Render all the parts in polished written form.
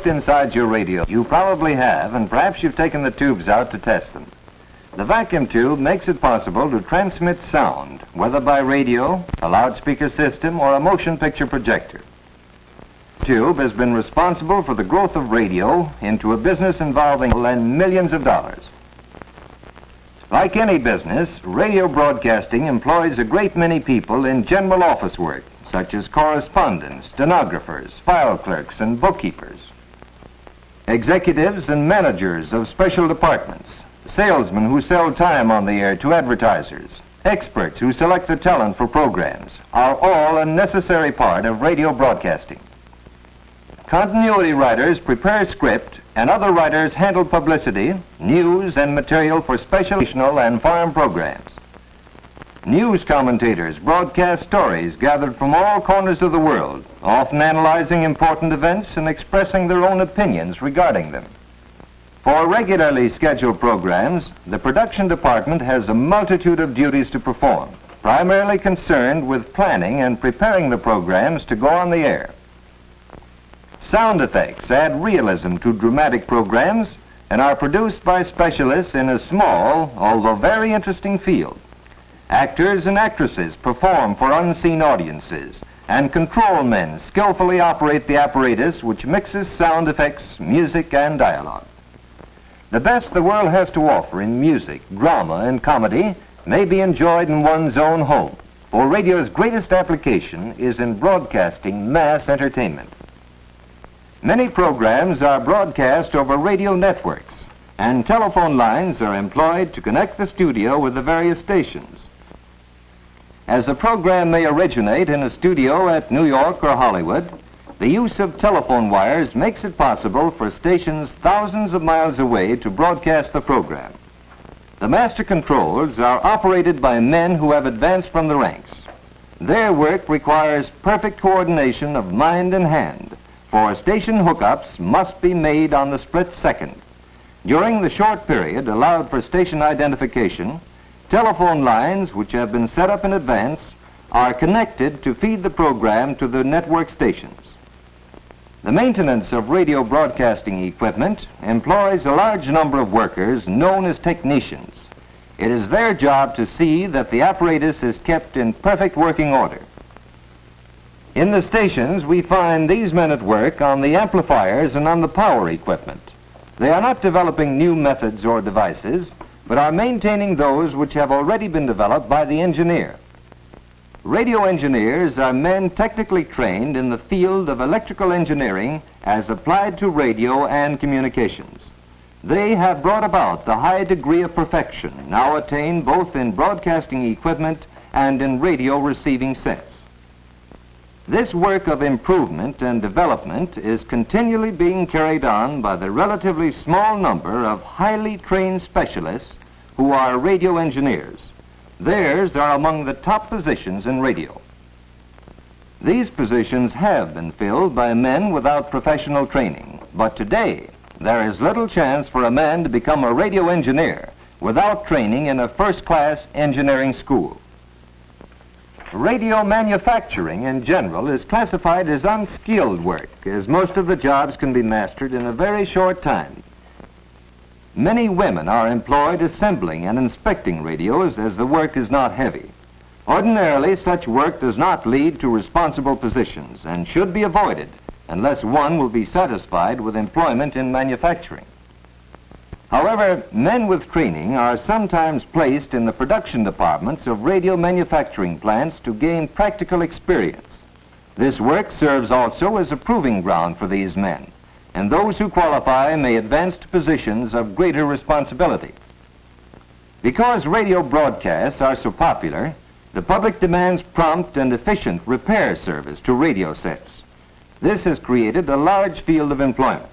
looked inside your radio. You probably have, and perhaps you've taken the tubes out to test them. The vacuum tube makes it possible to transmit sound, whether by radio, a loudspeaker system, or a motion picture projector. The tube has been responsible for the growth of radio into a business involving millions of dollars. Like any business, radio broadcasting employs a great many people in general office work, such as correspondents, stenographers, file clerks, and bookkeepers, executives and managers of special departments, salesmen who sell time on the air to advertisers, experts who select the talent for programs, are all a necessary part of radio broadcasting. Continuity writers prepare script, and other writers handle publicity, news, and material for special and foreign programs. News commentators broadcast stories gathered from all corners of the world, often analyzing important events and expressing their own opinions regarding them. For regularly scheduled programs, the production department has a multitude of duties to perform, primarily concerned with planning and preparing the programs to go on the air. Sound effects add realism to dramatic programs and are produced by specialists in a small, although very interesting field. Actors and actresses perform for unseen audiences, and control men skillfully operate the apparatus which mixes sound effects, music, and dialogue. The best the world has to offer in music, drama, and comedy may be enjoyed in one's own home, for radio's greatest application is in broadcasting mass entertainment. Many programs are broadcast over radio networks, and telephone lines are employed to connect the studio with the various stations. As the program may originate in a studio at New York or Hollywood, the use of telephone wires makes it possible for stations thousands of miles away to broadcast the program. The master controls are operated by men who have advanced from the ranks. Their work requires perfect coordination of mind and hand, for station hookups must be made on the split second. During the short period allowed for station identification, telephone lines, which have been set up in advance, are connected to feed the program to the network stations. The maintenance of radio broadcasting equipment employs a large number of workers known as technicians. It is their job to see that the apparatus is kept in perfect working order. In the stations, we find these men at work on the amplifiers and on the power equipment. They are not developing new methods or devices, but are maintaining those which have already been developed by the engineer. Radio engineers are men technically trained in the field of electrical engineering as applied to radio and communications. They have brought about the high degree of perfection now attained both in broadcasting equipment and in radio receiving sets. This work of improvement and development is continually being carried on by the relatively small number of highly trained specialists who are radio engineers. Theirs are among the top positions in radio. These positions have been filled by men without professional training, but today there is little chance for a man to become a radio engineer without training in a first-class engineering school. Radio manufacturing in general is classified as unskilled work, as most of the jobs can be mastered in a very short time. Many women are employed assembling and inspecting radios as the work is not heavy. Ordinarily, such work does not lead to responsible positions and should be avoided unless one will be satisfied with employment in manufacturing. However, men with training are sometimes placed in the production departments of radio manufacturing plants to gain practical experience. This work serves also as a proving ground for these men, and those who qualify may advance to positions of greater responsibility. Because radio broadcasts are so popular, the public demands prompt and efficient repair service to radio sets. This has created a large field of employment.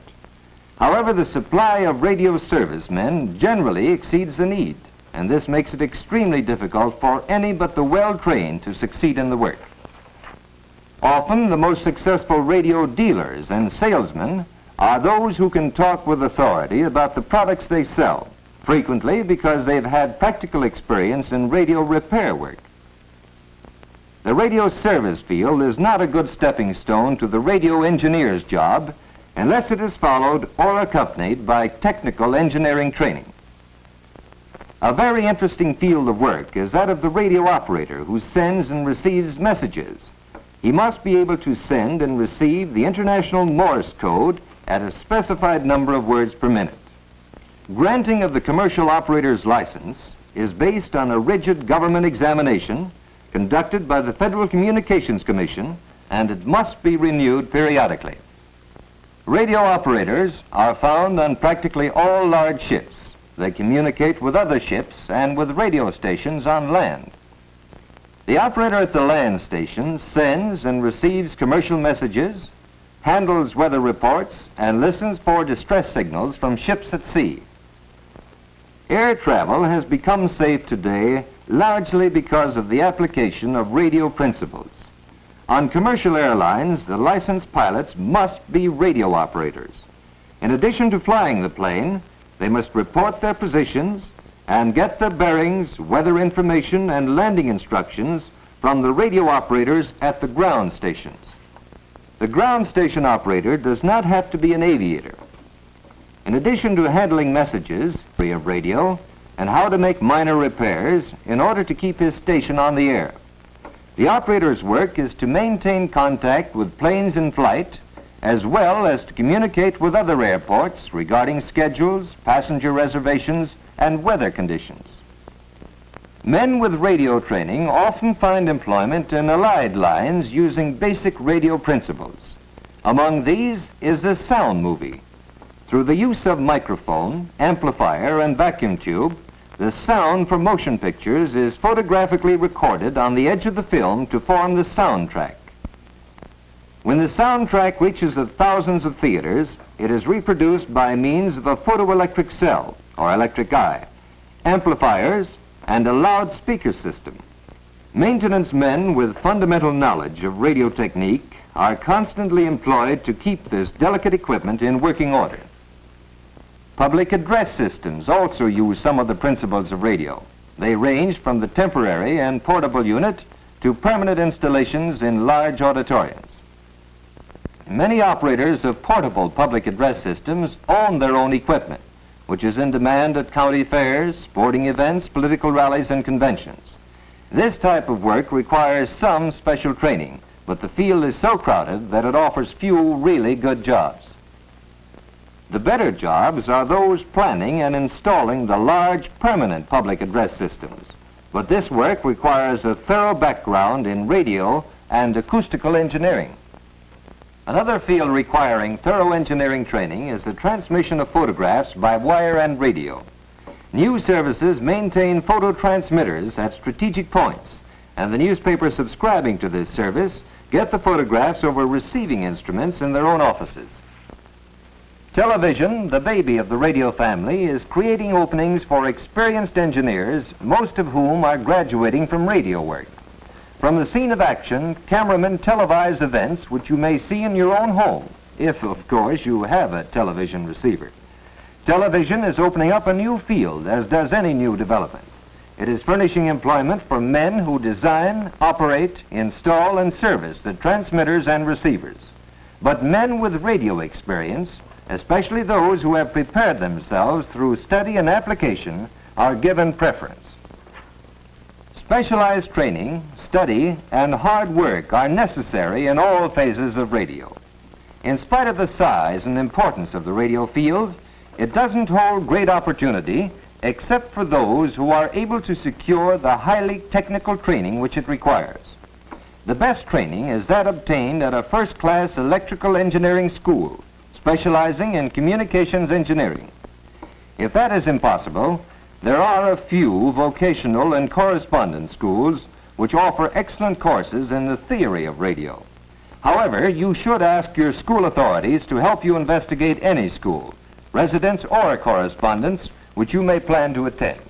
However, the supply of radio servicemen generally exceeds the need, and this makes it extremely difficult for any but the well-trained to succeed in the work. Often, the most successful radio dealers and salesmen are those who can talk with authority about the products they sell, frequently because they've had practical experience in radio repair work. The radio service field is not a good stepping stone to the radio engineer's job, unless it is followed or accompanied by technical engineering training. A very interesting field of work is that of the radio operator who sends and receives messages. He must be able to send and receive the International Morse code at a specified number of words per minute. Granting of the commercial operator's license is based on a rigid government examination conducted by the Federal Communications Commission, and it must be renewed periodically. Radio operators are found on practically all large ships. They communicate with other ships and with radio stations on land. The operator at the land station sends and receives commercial messages, handles weather reports, and listens for distress signals from ships at sea. Air travel has become safe today largely because of the application of radio principles. On commercial airlines, the licensed pilots must be radio operators. In addition to flying the plane, they must report their positions and get their bearings, weather information, and landing instructions from the radio operators at the ground stations. The ground station operator does not have to be an aviator. In addition to handling messages of radio and how to make minor repairs in order to keep his station on the air, the operator's work is to maintain contact with planes in flight, as well as to communicate with other airports regarding schedules, passenger reservations, and weather conditions. Men with radio training often find employment in allied lines using basic radio principles. Among these is the sound movie. Through the use of microphone, amplifier, and vacuum tube, the sound for motion pictures is photographically recorded on the edge of the film to form the soundtrack. When the soundtrack reaches the thousands of theaters, it is reproduced by means of a photoelectric cell, or electric eye, amplifiers, and a loudspeaker system. Maintenance men with fundamental knowledge of radio technique are constantly employed to keep this delicate equipment in working order. Public address systems also use some of the principles of radio. They range from the temporary and portable unit to permanent installations in large auditoriums. Many operators of portable public address systems own their own equipment, which is in demand at county fairs, sporting events, political rallies, and conventions. This type of work requires some special training, but the field is so crowded that it offers few really good jobs. The better jobs are those planning and installing the large permanent public address systems, but this work requires a thorough background in radio and acoustical engineering. Another field requiring thorough engineering training is the transmission of photographs by wire and radio. News services maintain photo transmitters at strategic points, and the newspapers subscribing to this service get the photographs over receiving instruments in their own offices. Television, the baby of the radio family, is creating openings for experienced engineers, most of whom are graduating from radio work. From the scene of action, cameramen televise events which you may see in your own home, if, of course, you have a television receiver. Television is opening up a new field, as does any new development. It is furnishing employment for men who design, operate, install, and service the transmitters and receivers. But men with radio experience, especially those who have prepared themselves through study and application, are given preference. Specialized training, study, and hard work are necessary in all phases of radio. In spite of the size and importance of the radio field, it doesn't hold great opportunity except for those who are able to secure the highly technical training which it requires. The best training is that obtained at a first-class electrical engineering school, specializing in communications engineering. If that is impossible, there are a few vocational and correspondence schools which offer excellent courses in the theory of radio. However, you should ask your school authorities to help you investigate any school, residence or correspondence, which you may plan to attend.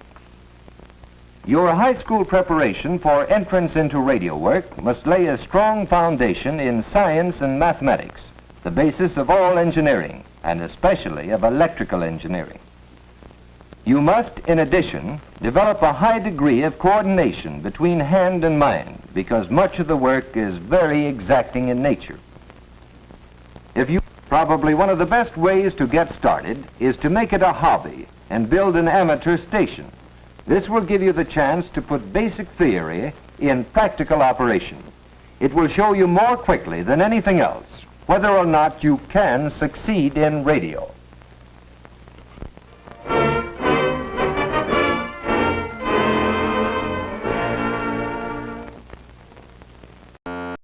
Your high school preparation for entrance into radio work must lay a strong foundation in science and mathematics, the basis of all engineering, and especially of electrical engineering. You must, in addition, develop a high degree of coordination between hand and mind, because much of the work is very exacting in nature. If you Probably one of the best ways to get started is to make it a hobby and build an amateur station. This will give you the chance to put basic theory in practical operation. It will show you more quickly than anything else whether or not you can succeed in radio.